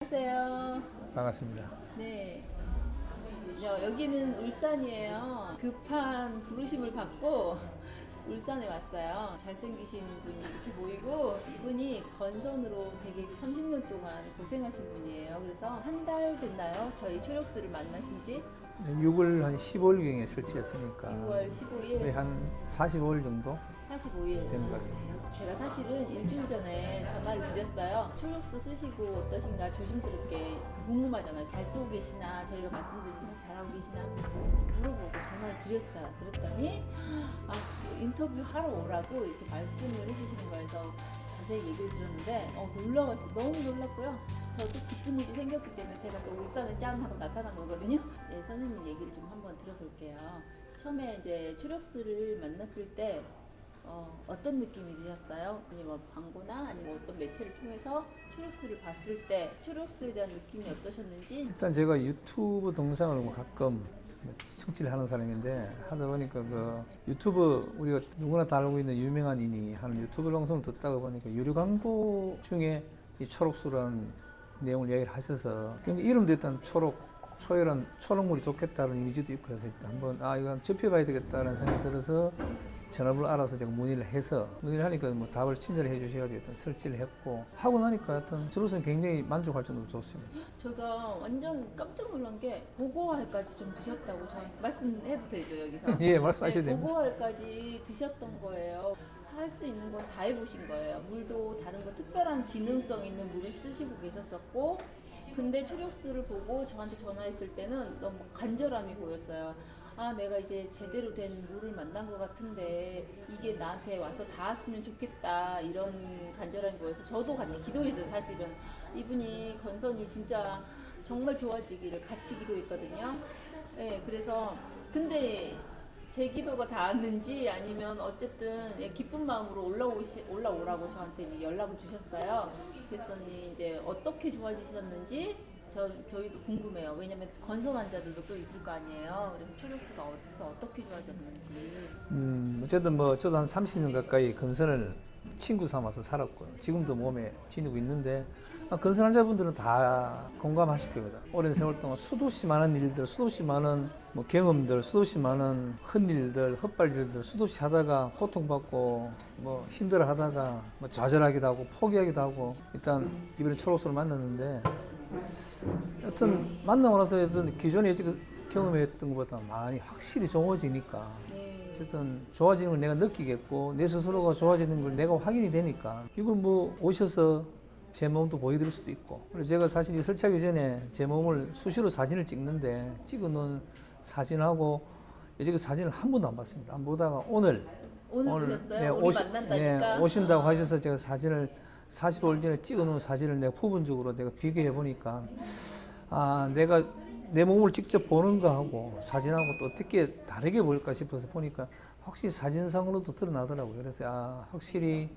안녕하세요. 반갑습니다. 네. 여기는 울산이에요. 급한 부르심을 받고 울산에 왔어요. 잘생기신 분이 이렇게 보이고 이분이 건선으로 되게 30년 동안 고생하신 분이에요. 그래서 한 달 됐나요? 저희 초록수를 만나신 지? 6월 한 15일경에 설치했으니까 6월 15일. 거의 한 45일 정도 45일 된 것 같습니다. 제가 사실은 일주일 전에 전화를 드렸어요. 초록수 쓰시고 어떠신가 조심스럽게 궁금하잖아요. 잘 쓰고 계시나 저희가 말씀드린 대로 잘하고 계시나 물어보고 전화를 드렸잖아요. 그랬더니 인터뷰 하러 오라고 이렇게 말씀을 해주시는 거에서 자세히 얘기를 들었는데 놀라웠어요. 너무 놀랐고요. 저도 기쁜 일이 생겼기 때문에 제가 또 울산에 짠 하고 나타난 거거든요. 네, 선생님 얘기를 좀 한번 들어볼게요. 처음에 이제 초록수를 만났을 때 어떤 느낌이 드셨어요? 아니면 광고나 아니면 어떤 매체를 통해서 초록수를 봤을 때 초록수에 대한 느낌이 어떠셨는지? 일단 제가 유튜브 동영상을 뭐 가끔 청취를 하는 사람인데 하다 보니까 그 유튜브 우리가 누구나 다 알고 있는 유명한 인이 하는 유튜브 방송을 듣다가 보니까 유료 광고 중에 이 초록수라는 내용을 이야기를 하셔서 굉장히 이름도 일단 초열한 초록물이 좋겠다는 이미지도 있고 해서 일단 한번 이거 접해봐야 되겠다라는 생각이 들어서 전화번호를 알아서 제가 문의를 하니까 뭐 답을 친절히 해주셔가지고 일단 설치를 했고 하고 나니까 하여튼 저로서는 굉장히 만족할 정도로 좋습니다. 제가 완전 깜짝 놀란 게 보고알까지 좀 드셨다고 저한테 말씀해도 되죠 여기서? 예, 말씀하셔도 됩니다. 보고알까지 드셨던 거예요. 할 수 있는 건 다 해보신 거예요. 물도 다른 거 특별한 기능성 있는 물을 쓰시고 계셨었고 근데 초록수를 보고 저한테 전화했을 때는 너무 간절함이 보였어요. 내가 이제 제대로 된 물을 만난 것 같은데 이게 나한테 와서 닿았으면 좋겠다 이런 간절함이 보여서 저도 같이 기도했어요. 사실은 이분이 건선이 진짜 정말 좋아지기를 같이 기도했거든요. 네, 그래서 근데 제 기도가 닿았는지 아니면 어쨌든 기쁜 마음으로 올라오라고 저한테 이제 연락을 주셨어요. 그랬더니 이제 어떻게 좋아지셨는지 저희도 궁금해요. 왜냐면 건선 환자들도 또 있을 거 아니에요. 그래서 초록수가 어디서 어떻게 좋아졌는지. 어쨌든 뭐 저도 한 30년 가까이 건선을 친구 삼아서 살았고요. 지금도 몸에 지니고 있는데 건선 환자분들은 다 공감하실 겁니다. 오랜 세월 동안 수도시 많은 일들, 수도시 많은 뭐 경험들, 수도시 많은 헛일들, 헛발질들 수도시 하다가 고통받고 뭐 힘들어 하다가 뭐 좌절하기도 하고 포기하기도 하고 일단 이번에 초록수를 만났는데 여튼 만나고 나서 기존에 경험했던 것보다 많이 확실히 좋아지니까 어쨌든 좋아지는 걸 내가 느끼겠고 내 스스로가 좋아지는 걸 내가 확인이 되니까 이걸 뭐 오셔서 제 몸도 보여드릴 수도 있고 그래서 제가 사실 이 설치하기 전에 제 몸을 수시로 사진을 찍는데 찍어놓은 사진하고 여지껏 사진을 한 번도 안 봤습니다. 안 보다가 오늘 보셨어요? 우리 만난다니까? 오신다고 하셔서 제가 사진을 45일 전에 찍어놓은 사진을 내가 부분적으로 내가 비교해 보니까 내가 내 몸을 직접 보는 거하고 사진하고 또 어떻게 다르게 보일까 싶어서 보니까 확실히 사진상으로도 드러나더라고요. 그래서 확실히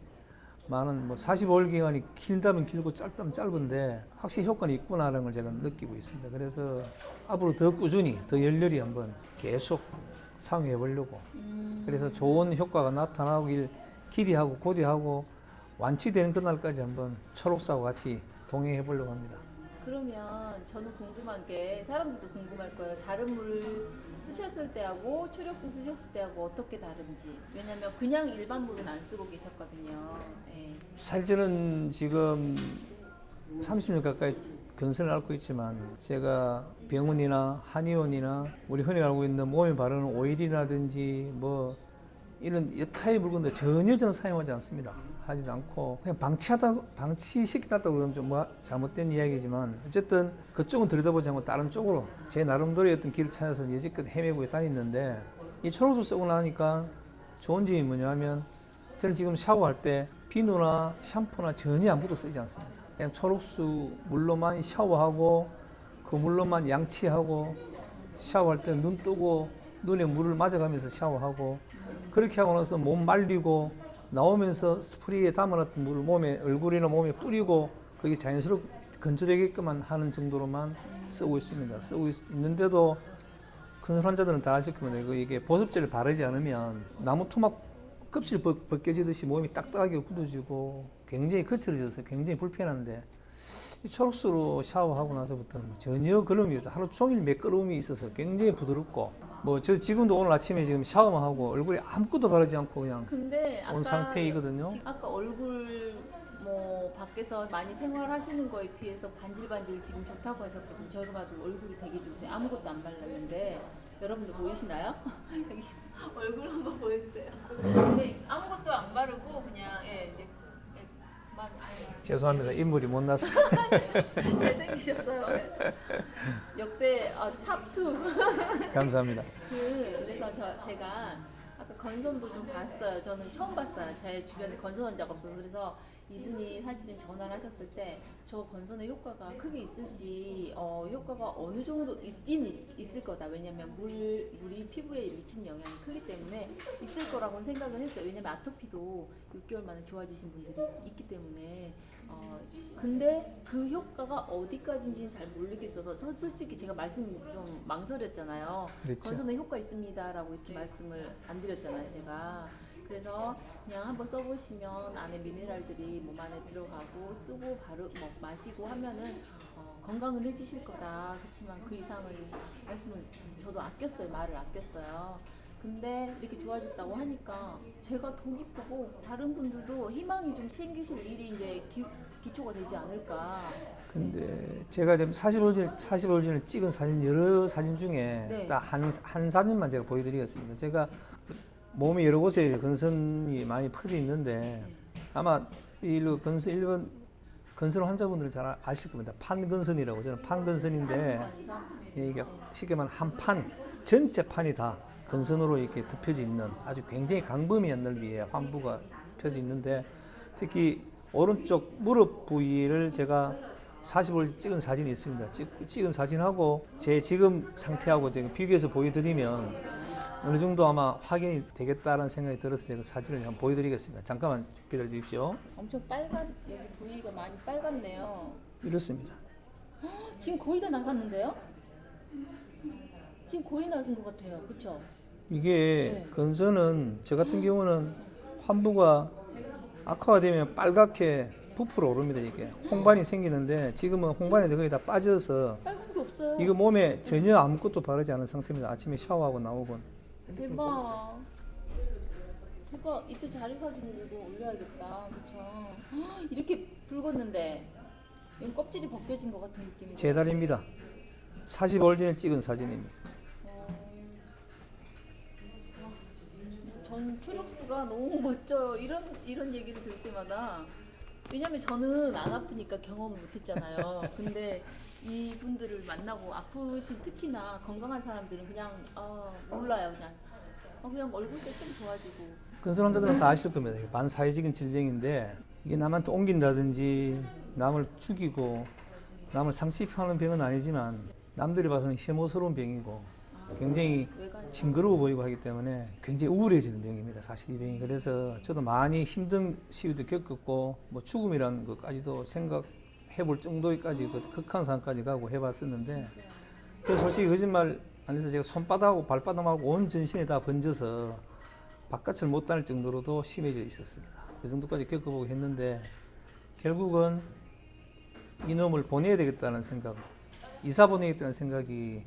많은 뭐 45일 기간이 길다면 길고 짧다면 짧은데 확실히 효과는 있구나라는 걸 제가 느끼고 있습니다. 그래서 앞으로 더 꾸준히 더 열렬히 한번 계속 사용해 보려고 그래서 좋은 효과가 나타나길 기대하고 고대하고 완치되는 그날까지 한번 초록사와 같이 동행해 보려고 합니다. 그러면 저는 궁금한 게 사람들도 궁금할 거예요. 다른 물 쓰셨을 때하고 초록수 쓰셨을 때하고 어떻게 다른지. 왜냐면 그냥 일반 물은 안 쓰고 계셨거든요. 네. 사실 저는 지금 30년 가까이 건선을 앓고 있지만 제가 병원이나 한의원이나 우리 흔히 알고 있는 몸에 바르는 오일이라든지 뭐 이런 여타의 물건들 전혀 저는 사용하지 않습니다. 하지도 않고 그냥 방치시키다고 그러면 좀 뭐 잘못된 이야기지만 어쨌든 그쪽은 들여다보지 않고 다른 쪽으로 제 나름대로의 어떤 길을 찾아서 여지껏 헤매고 다녔는데 이 초록수 쓰고 나니까 좋은 점이 뭐냐면 저는 지금 샤워할 때 비누나 샴푸나 전혀 아무것도 쓰지 않습니다. 그냥 초록수 물로만 샤워하고 그 물로만 양치하고 샤워할 때 눈 뜨고 눈에 물을 맞아가면서 샤워하고 그렇게 하고 나서 몸 말리고 나오면서 스프레이에 담아놨던 물을 몸에 얼굴이나 몸에 뿌리고 그게 자연스럽게 건조되게끔만 하는 정도로만 쓰고 있습니다. 쓰고 있는데도 큰 환자들은 다 아실 겁니다. 이게 보습제를 바르지 않으면 나무 토막 껍질 벗겨지듯이 몸이 딱딱하게 굳어지고 굉장히 거칠어져서 굉장히 불편한데 이 초록수로 샤워하고 나서부터는 뭐 전혀 그름이 없다. 하루 종일 매끄러움이 있어서 굉장히 부드럽고 뭐 저 지금도 오늘 아침에 지금 샤워만 하고 얼굴에 아무것도 바르지 않고 그냥 근데 온 상태이거든요. 아까 얼굴 뭐 밖에서 많이 생활하시는 거에 비해서 반질반질 지금 좋다고 하셨거든요. 저희가 봐도 얼굴이 되게 좋으세요. 아무것도 안 발랐는데 여러분들 보이시나요? 여기 얼굴 한번 보여주세요. 근데 아무것도 안 바르고 그냥 이제 그만. 죄송합니다. 인물이 못 나서. 잘생기셨어요. 역대 탑2. 감사합니다. 그래서 제가 아까 건선도 좀 봤어요. 저는 처음 봤어요. 제 주변에 건선 환자가 없어서. 그래서 이분이 사실은 전화를 하셨을 때 저 건선의 효과가 크게 있을지 효과가 어느 정도 있긴 있을 거다. 왜냐면 물이 피부에 미치는 영향이 크기 때문에 있을 거라고 생각을 했어요. 왜냐면 아토피도 6개월 만에 좋아지신 분들이 있기 때문에 근데 그 효과가 어디까지인지는 잘 모르겠어서 솔직히 제가 말씀 좀 망설였잖아요. 그렇죠. 건선의 효과 있습니다라고 이렇게 말씀을 안 드렸잖아요, 제가. 그래서 그냥 한번 써보시면 안에 미네랄들이 몸 안에 들어가고 쓰고 마시고 하면은 건강은 해지실 거다. 그렇지만 그 이상을 말씀을 저도 아꼈어요. 말을 아꼈어요. 근데 이렇게 좋아졌다고 하니까 제가 더 기쁘고 다른 분들도 희망이 좀 생기실 일이 이제 기초가 되지 않을까. 근데 제가 지금 45일전을 찍은 사진 여러 사진 중에 네. 딱 한 사진만 제가 보여드리겠습니다. 제가 몸이 여러 곳에 건선이 많이 퍼져 있는데 아마 일본 건선 환자분들은 잘 아실 겁니다. 판건선이라고 저는 판건선인데 이게 쉽게 말하면 한 판 전체 판이 다 건선으로 이렇게 덮여져 있는 아주 굉장히 광범위한 넓이의 환부가 펴져 있는데 특히 오른쪽 무릎 부위를 제가 45일 찍은 사진이 있습니다. 찍은 사진하고 제 지금 상태하고 제가 비교해서 보여드리면 어느 정도 아마 확인이 되겠다는 생각이 들어서 제가 사진을 한번 보여드리겠습니다. 잠깐만 기다려 주십시오. 엄청 빨간 여기 부위가 많이 빨갛네요. 이렇습니다. 지금 거의 다 나갔는데요? 지금 거의 나선 것 같아요. 그렇죠? 이게 네. 건선은 저 같은 경우는 환부가 악화가 되면 빨갛게 부풀어 오릅니다. 이게 홍반이 생기는데 지금은 홍반이 거의 다 빠져서 빨간 게 없어요. 이거 몸에 전혀 아무것도 바르지 않은 상태입니다. 아침에 샤워하고 나오곤. 대박. 대박. 이때 자료 사진으로 올려야겠다. 그렇죠? 이렇게 붉었는데 이건 껍질이 벗겨진 것 같은 느낌이에요. 제 다리입니다. 45일 전에 찍은 사진입니다. 전 초록수가 너무 멋져요. 이런 얘기를 들을 때마다. 왜냐면 저는 안 아프니까 경험을 못했잖아요. 근데 이분들을 만나고 아프신 특히나 건강한 사람들은 그냥 몰라요. 그냥 얼굴 때 좀 좋아지고. 건선 환자들은 다 아실 겁니다. 이게 반사회적인 질병인데 이게 남한테 옮긴다든지 남을 죽이고 남을 상처 입혀하는 병은 아니지만 남들이 봐서는 혐오스러운 병이고 굉장히 징그러워 보이고 하기 때문에 굉장히 우울해지는 병입니다. 사실 이 병이. 그래서 저도 많이 힘든 시기도 겪었고 뭐 죽음이라는 것까지도 생각해 볼 정도까지 극한 상황까지 가고 해봤었는데 저 솔직히 거짓말 안 해서 제가 손바닥하고 발바닥하고 온 전신에 다 번져서 바깥을 못 다닐 정도로도 심해져 있었습니다. 그 정도까지 겪어보고 했는데 결국은 이놈을 보내야 되겠다는 생각, 이사 보내겠다는 생각이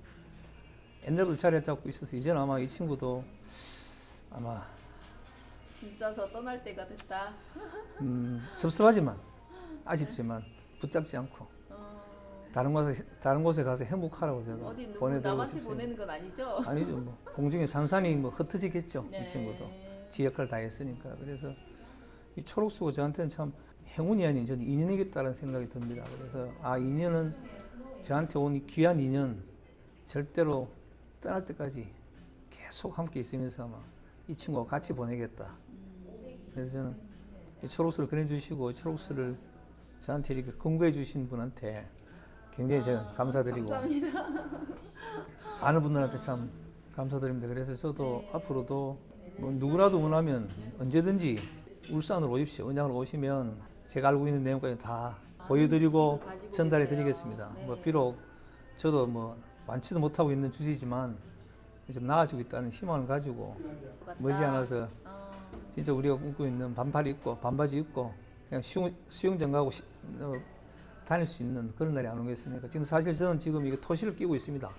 옛날부터 자리에 잡고 있어서 이제는 아마 이 친구도 아마 짐 싸서 떠날 때가 됐다. 섭섭하지만 아쉽지만 붙잡지 않고 다른 곳에 가서 행복하라고 제가 어디 누구 보내드리고 남한테 싶습니다. 보내는 건 아니죠? 아니죠. 뭐 공중에 산산이 뭐 흩어지겠죠. 네. 이 친구도 지 역할 다 했으니까. 그래서 이 초록수가 저한테는 참 행운이 아닌 저는 인연이겠다는 생각이 듭니다. 그래서 인연은 저한테 온 이 귀한 인연 절대로 떠날 때까지 계속 함께 있으면서 아마 이 친구와 같이 보내겠다. 그래서 저는 이 초록수를 그려주시고 초록수를 저한테 이렇게 공부해 주신 분한테 굉장히 제가 감사드리고 감사합니다. 아는 분들한테 참 감사드립니다. 그래서 저도 앞으로도 뭐 누구라도 원하면 언제든지 울산으로 오십시오. 은양으로 오시면 제가 알고 있는 내용까지 다 보여드리고 전달해 드리겠습니다. 뭐 비록 저도 뭐 많지도 못하고 있는 주제지만 좀 나아지고 있다는 희망을 가지고 머지않아서 진짜 우리가 꿈꾸고 있는 반팔 입고 반바지 입고 그냥 수영장 가고 다닐 수 있는 그런 날이 안 오겠습니까? 지금 사실 저는 지금 이게 토시를 끼고 있습니다.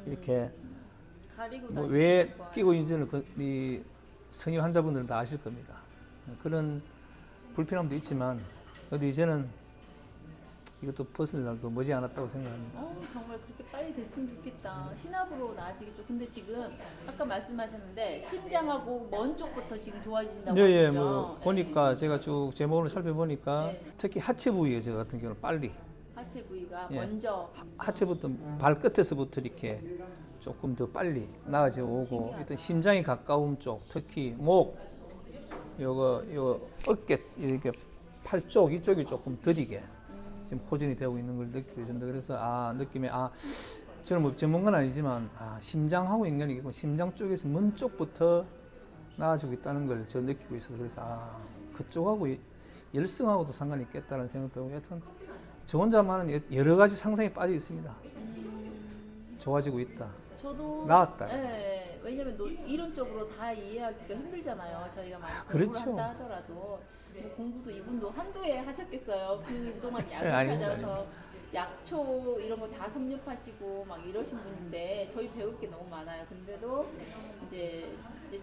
이렇게 가리고 뭐 다니는 왜 거. 끼고 있는지는 이 성인 환자분들은 다 아실 겁니다. 그런 불편함도 있지만 어디 이제는 이것도 벗을 날도 머지않았다고 생각합니다. 정말 그렇게 빨리 됐으면 좋겠다. 신압으로 나아지겠죠. 근데 지금 아까 말씀하셨는데 심장하고 먼 쪽부터 지금 좋아진다고 예, 예, 하시죠? 뭐 보니까 제가 쭉 제목을 살펴보니까 네. 특히 하체 부위에 저 같은 경우는 빨리 하체 부위가 예. 먼저 하체부터 발끝에서부터 이렇게 조금 더 빨리 나아져 오고 신기하다. 일단 심장이 가까운 쪽 특히 목 요거 어깨 이렇게 팔 쪽 이쪽이 조금 더디게 지금 호전이 되고 있는 걸 느끼고 있습니다. 그래서 느낌에 저는 뭐 전문가는 아니지만 심장하고 연관이겠고 심장 쪽에서 먼 쪽부터 나아지고 있다는 걸 저 느끼고 있어서 그래서 그쪽하고 열성하고도 상관이 있겠다는 생각도 하고 여튼 저 혼자만은 여러 가지 상상에 빠져 있습니다. 좋아지고 있다. 저도 나았다. 예, 왜냐면 이론적으로 다 이해하기가 힘들잖아요. 저희가 많이 그렇죠. 공부를 한다 하더라도 뭐 공부도 이분도 한두 해 하셨겠어요. 그동안 약을 아닙니다, 찾아서 약초 이런 거 다 섭렵하시고 막 이러신 분인데 저희 배울 게 너무 많아요. 근데도 이제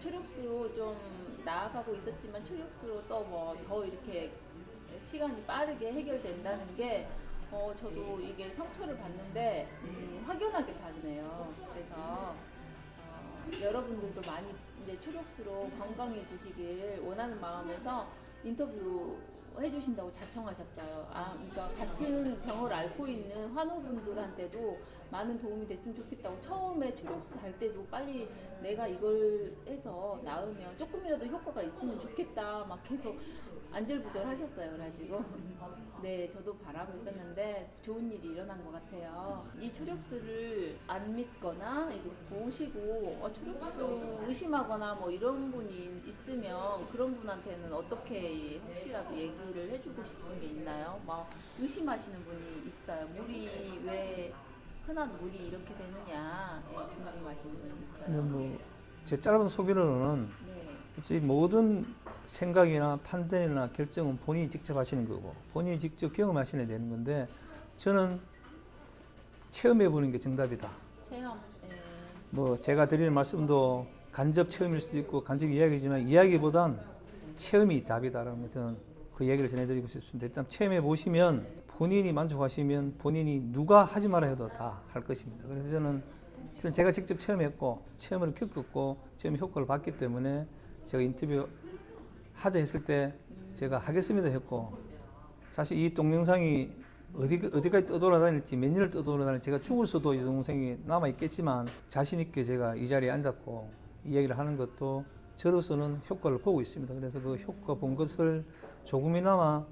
초력수로 좀 나아가고 있었지만 초력수로 또 뭐 더 이렇게 시간이 빠르게 해결된다는 게 저도 이게 상처를 받는데 확연하게 다르네요. 그래서 여러분들도 많이 이제 초력수로 건강해지시길 원하는 마음에서 인터뷰 해주신다고 자청하셨어요. 그러니까 같은 병을 앓고 있는 환우분들한테도 많은 도움이 됐으면 좋겠다고 처음에 초력수 할 때도 빨리 내가 이걸 해서 나으면 조금이라도 효과가 있으면 좋겠다 막 계속 안절부절 하셨어요. 그래가지고 네 저도 바라고 있었는데 좋은 일이 일어난 것 같아요. 이 초력수를 안 믿거나 이거 보시고 초력수 의심하거나 뭐 이런 분이 있으면 그런 분한테는 어떻게 혹시라도 얘기를 해주고 싶은 게 있나요? 뭐 의심하시는 분이 있어요. 물이 왜 흔한 물이 이렇게 되느냐 궁금하시는 분이 있어요. 제 짧은 소개로는 네. 모든 생각이나 판단이나 결정은 본인이 직접 하시는 거고 본인이 직접 경험하셔야 되는 건데 저는 체험해 보는 게 정답이다. 체험. 뭐 제가 드리는 말씀도 간접 체험일 수도 있고 간접 이야기지만 이야기보단 체험이 답이다라는 거 저는 그 얘기를 전해드리고 싶습니다. 일단 체험해 보시면 본인이 만족하시면 본인이 누가 하지 마라 해도 다 할 것입니다. 그래서 저는 제가 직접 체험했고 체험을 겪었고 체험 효과를 봤기 때문에 제가 인터뷰 하자 했을 때 제가 하겠습니다 했고 사실 이 동영상이 어디까지 떠돌아다닐지 몇 년을 떠돌아다닐지 제가 죽었어도 이 동영상이 남아있겠지만 자신 있게 제가 이 자리에 앉았고 이 얘기를 하는 것도 저로서는 효과를 보고 있습니다. 그래서 그 효과 본 것을 조금이나마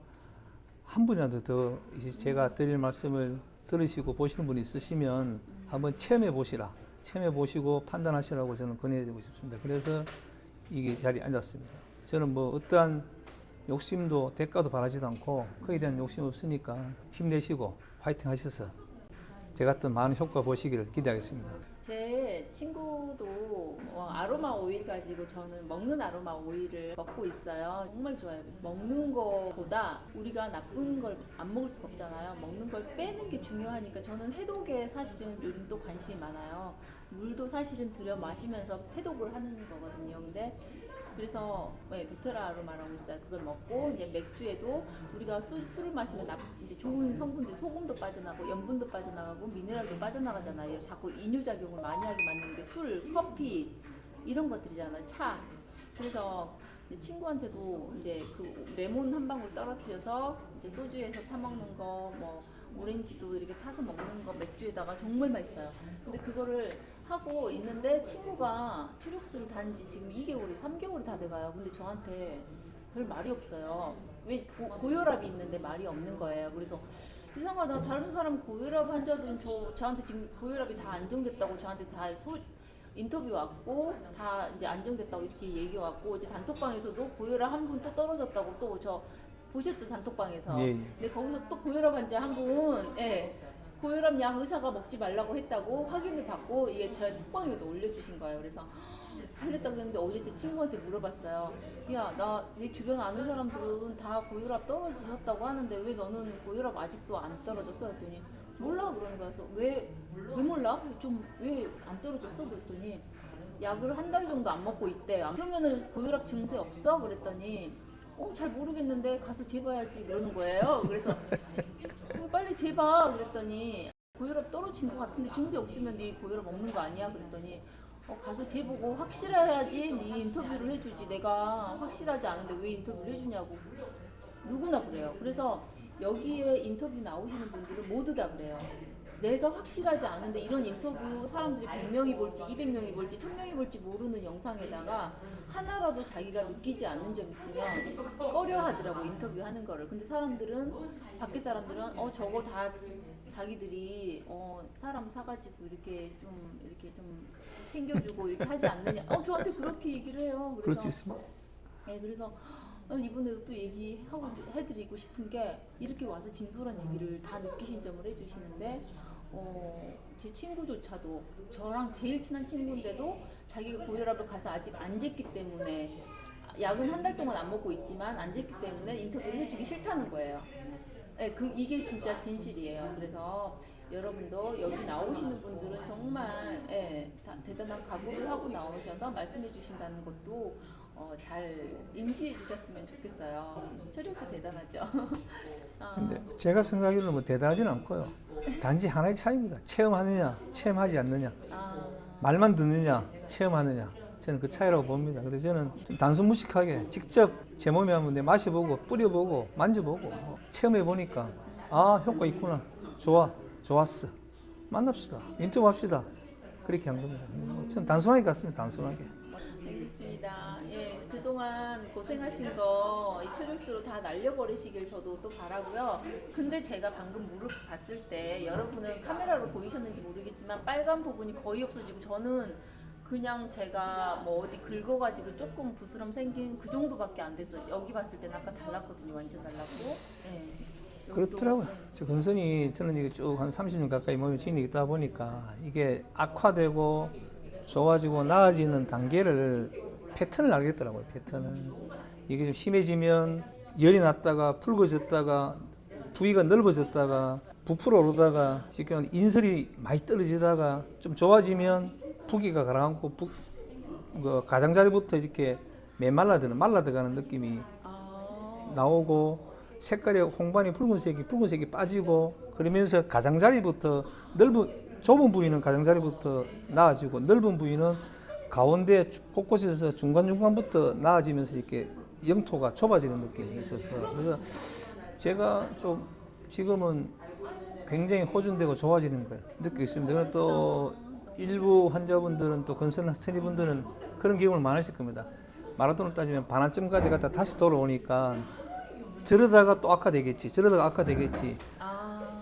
한 분이라도 더 제가 드릴 말씀을 들으시고 보시는 분이 있으시면 한번 체험해 보시라. 체험해 보시고 판단하시라고 저는 권해드리고 싶습니다. 그래서 이 자리에 앉았습니다. 저는 뭐 어떠한 욕심도 대가도 바라지도 않고 거기에 대한 욕심 없으니까 힘내시고 파이팅 하셔서 제 같은 많은 효과 보시기를 기대하겠습니다. 제 친구도 아로마 오일 가지고 저는 먹는 아로마 오일을 먹고 있어요. 정말 좋아요. 먹는 거보다 우리가 나쁜 걸 안 먹을 수가 없잖아요. 먹는 걸 빼는 게 중요하니까 저는 해독에 사실은 요즘 또 관심이 많아요. 물도 사실은 들여 마시면서 해독을 하는 거거든요. 근데 그래서 도테라 아로마라고 있어요. 그걸 먹고 이제 맥주에도 우리가 술을 마시면 이제 좋은 성분들 소금도 빠져나가고 염분도 빠져나가고 미네랄도 빠져나가잖아요. 자꾸 이뇨작용을 많이 하게 만드는 게 술, 커피 이런 것들이잖아요. 차. 그래서 친구한테도 이제 그 레몬 한 방울 떨어뜨려서 이제 소주에서 타 먹는 거, 뭐 오렌지도 이렇게 타서 먹는 거 맥주에다가 정말 맛있어요. 근데 그거를 하고 있는데 친구가 초력수를 단지 지금 2개월이 3개월이 다 돼가요. 근데 저한테 별 말이 없어요. 왜 고혈압이 있는데 말이 없는 거예요. 그래서 이상하다. 다른 사람 고혈압 환자들은 저한테 지금 고혈압이 다 안정됐다고 저한테 다 인터뷰 왔고 다 이제 안정됐다고 이렇게 얘기 왔고 이제 단톡방에서도 고혈압 한 분 또 떨어졌다고 또 저 보셨죠 단톡방에서. 예. 근데 거기서 또 고혈압 환자 한 분 고혈압 약 의사가 먹지 말라고 했다고 확인을 받고 이게 저희 톡방에도 올려주신 거예요. 그래서 살렸다고 했는데 어제 제 친구한테 물어봤어요. 야, 나 내 주변 아는 사람들은 다 고혈압 떨어지셨다고 하는데 왜 너는 고혈압 아직도 안 떨어졌어? 했더니 몰라 그러는 거야. 그래서 왜 몰라? 좀 왜 안 떨어졌어? 그랬더니 약을 한 달 정도 안 먹고 있대. 그러면은 고혈압 증세 없어? 그랬더니 잘 모르겠는데 가서 재봐야지 그러는 거예요. 그래서 빨리 재봐 그랬더니 고혈압 떨어진 것 같은데 증세 없으면 네 고혈압 없는 거 아니야? 그랬더니 가서 재보고 확실해야지 네 인터뷰를 해주지. 내가 확실하지 않은데 왜 인터뷰를 해주냐고. 누구나 그래요. 그래서 여기에 인터뷰 나오시는 분들은 모두 다 그래요. 내가 확실하지 않은데 이런 인터뷰 사람들이 100명이 볼지 200명이 볼지 1000명이 볼지 모르는 영상에다가 하나라도 자기가 느끼지 않는 점 있으면 꺼려 하더라고, 인터뷰하는 거를. 근데 사람들은, 밖에 사람들은 저거 다 자기들이 사람 사가지고 이렇게 좀 챙겨주고 이렇게 하지 않느냐. 저한테 그렇게 얘기를 해요. 그래서, 그럴 수 있습니다. 네, 그래서 이번에도 또 얘기하고 해드리고 싶은 게, 이렇게 와서 진솔한 얘기를 다 느끼신 점을 해주시는데 제 친구조차도, 저랑 제일 친한 친구인데도 자기가 고혈압을 가서 아직 안 쟀기 때문에, 약은 한 달 동안 안 먹고 있지만 안 쟀기 때문에 인터뷰를 해주기 싫다는 거예요. 네, 이게 진짜 진실이에요. 그래서 여러분도 여기 나오시는 분들은 정말 대단한 각오를 하고 나오셔서 말씀해 주신다는 것도 잘 인지해 주셨으면 좋겠어요. 철혁 씨 대단하죠. 근데 제가 생각하기로는 뭐 대단하지는 않고요. 단지 하나의 차이입니다. 체험하느냐, 체험하지 않느냐. 말만 듣느냐, 체험하느냐. 저는 그 차이라고 봅니다. 근데 저는 좀 단순무식하게 직접 제 몸에 한번 내 마셔보고 뿌려보고 만져보고 체험해보니까 효과 있구나. 좋아, 좋았어. 만납시다. 인터뷰합시다. 그렇게 한 겁니다. 저는 단순하게 갔습니다. 단순하게. 알겠습니다. 예, 그동안 고생하신 거 이 초록수로 다 날려버리시길 저도 또 바라고요. 근데 제가 방금 무릎 봤을 때, 여러분은 카메라로 보이셨는지 모르겠지만 빨간 부분이 거의 없어지고, 저는 그냥 제가 뭐 어디 긁어가지고 조금 부스럼 생긴 그 정도밖에 안 됐어요. 여기 봤을 때는 아까 달랐거든요. 완전 달랐고. 예. 그렇더라고요. 저 근선이, 저는 이게 쭉 한 30년 가까이 몸에 지인이 있다 보니까 이게 악화되고 좋아지고 나아지는 단계를, 패턴을 알겠더라고요. 패턴을. 이게 좀 심해지면 열이 났다가 붉어졌다가 부위가 넓어졌다가 부풀어 오르다가 지금 인설이 많이 떨어지다가 좀 좋아지면 부기가 가라앉고 가장자리부터 이렇게 메말라드는, 말라들어가는 느낌이 나오고, 색깔이 홍반이 붉은색이 빠지고, 그러면서 가장자리부터 좁은 부위는 가장자리부터 나아지고, 넓은 부위는 가운데 곳곳에서 중간부터 나아지면서 이렇게 영토가 좁아지는 느낌이 있어서, 그래서 제가 좀 지금은 굉장히 호전되고 좋아지는 걸 느끼고 있습니다. 그리고 또 일부 환자분들은, 또 건설 스태니분들은 그런 경험을 많으실 겁니다. 마라톤을 따지면 반환점까지 갔다 다시 돌아오니까 저러다가 또 악화되겠지, 저러다가 악화되겠지.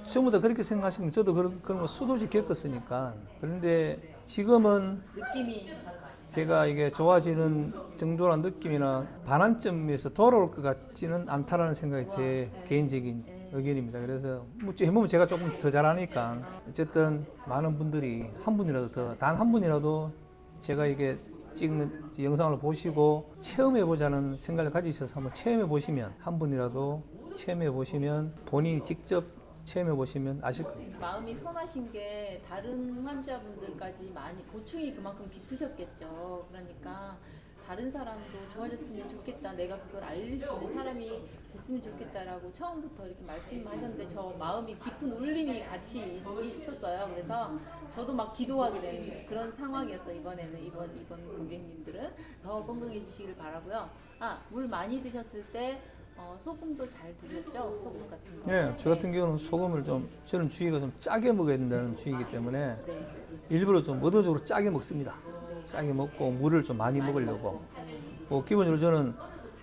전부 다 그렇게 생각하시면, 저도 그런 거 수도지 겪었으니까. 그런데 지금은 느낌이, 제가 이게 좋아지는 정도란 느낌이나 반환점에서 돌아올 것 같지는 않다라는 생각이 제 개인적인 의견입니다. 그래서 뭐 해보면 제가 조금 더 잘하니까, 어쨌든 많은 분들이 한 분이라도 더, 단 한 분이라도 제가 이게 찍는 영상을 보시고 체험해보자는 생각을 가지셔서 한번 체험해보시면, 한 분이라도 체험해보시면, 본인이 직접 체험해보시면 아실 겁니다. 마음이 선하신 게 다른 환자분들까지 많이, 고충이 그만큼 깊으셨겠죠. 그러니까 다른 사람도 좋아졌으면 좋겠다, 내가 그걸 알릴 수 있는 사람이 됐으면 좋겠다라고 처음부터 이렇게 말씀하셨는데, 저 마음이 깊은 울림이 같이 있었어요. 그래서 저도 막 기도하게 되는 그런 상황이었어요. 이번에는 이번 고객님들은 더 건강해지시길 바라고요. 물 많이 드셨을 때 소금도 잘 드셨죠? 소금 같은 거. 네, 저 같은 경우는 소금을 저는 주의가 좀 짜게 먹어야 된다는 주의이기 때문에 네. 일부러 좀 의도적으로 짜게 먹습니다. 짜게 먹고 물을 좀 많이 먹으려고. 기본적으로 저는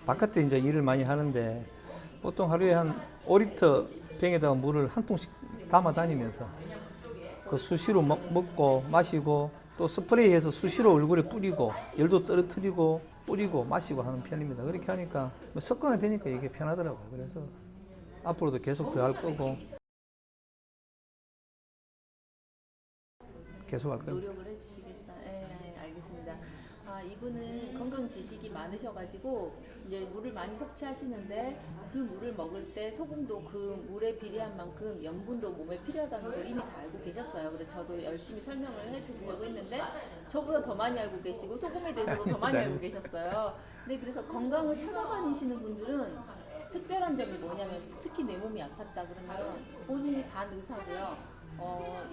바깥에 이제 일을 많이 하는데, 보통 하루에 한 5리터 병에다가 물을 한 통씩 담아 다니면서 그 수시로 먹고 마시고, 또 스프레이해서 수시로 얼굴에 뿌리고, 열도 떨어뜨리고 뿌리고 마시고 하는 편입니다. 그렇게 하니까 습관이 되니까 이게 편하더라고요. 그래서 앞으로도 계속 더 할 거고. 계속 할 겁니다. 노력을 해주시겠어요? 네, 알겠습니다. 이분은 건강 지식이 많으셔가지고 이제 물을 많이 섭취하시는데 그 물을 먹을 때 소금도 그 물에 비례한 만큼 염분도 몸에 필요하다는 걸 이미 다 알고 계셨어요. 그래서 저도 열심히 설명을 해드리려고 했는데 저보다 더 많이 알고 계시고 소금에 대해서도 더 많이 알고 계셨어요. 근데 그래서 건강을 찾아다니시는 분들은 특별한 점이 뭐냐면 특히 내 몸이 아팠다 그러면 본인이 반 의사고요.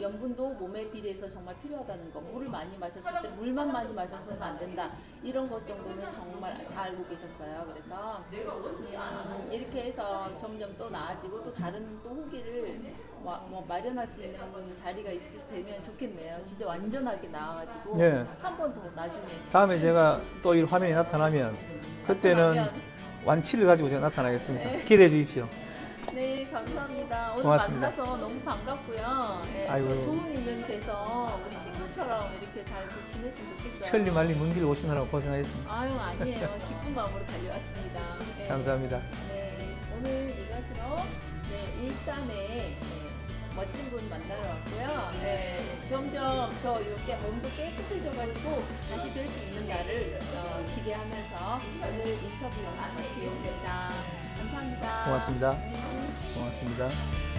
염분도 몸에 비례해서 정말 필요하다는 거, 물을 많이 마셨을 때 물만 많이 마셔서는 안 된다, 이런 것 정도는 정말 다 알고 계셨어요. 그래서 이렇게 해서 점점 또 나아지고 또 다른 또 후기를 뭐 마련할 수 있는 자리가 되면 좋겠네요. 진짜 완전하게 나아가지고 예. 한 번 더 나중에 다음에 제가 또 이 화면이 나타나면 그때는 완치를 가지고 제가 나타나겠습니다. 기대해 주십시오. 네, 감사합니다. 오늘 고맙습니다. 만나서 너무 반갑고요. 네, 아이고. 또 좋은 인연이 돼서 우리 친구처럼 이렇게 잘 지냈으면 좋겠어요. 천리 말리 먼 길 오시느라고 고생하셨습니다. 아유, 아니에요. 기쁜 마음으로 달려왔습니다. 네. 감사합니다. 네, 오늘 이것으로 울산에 멋진 분 만나러 왔고요. 네, 점점 더 이렇게 몸도 깨끗해져가지고 다시 뵐 수 있는 날을 기대하면서 오늘 인터뷰 마치겠습니다. 감사합니다. 고맙습니다. 고맙습니다.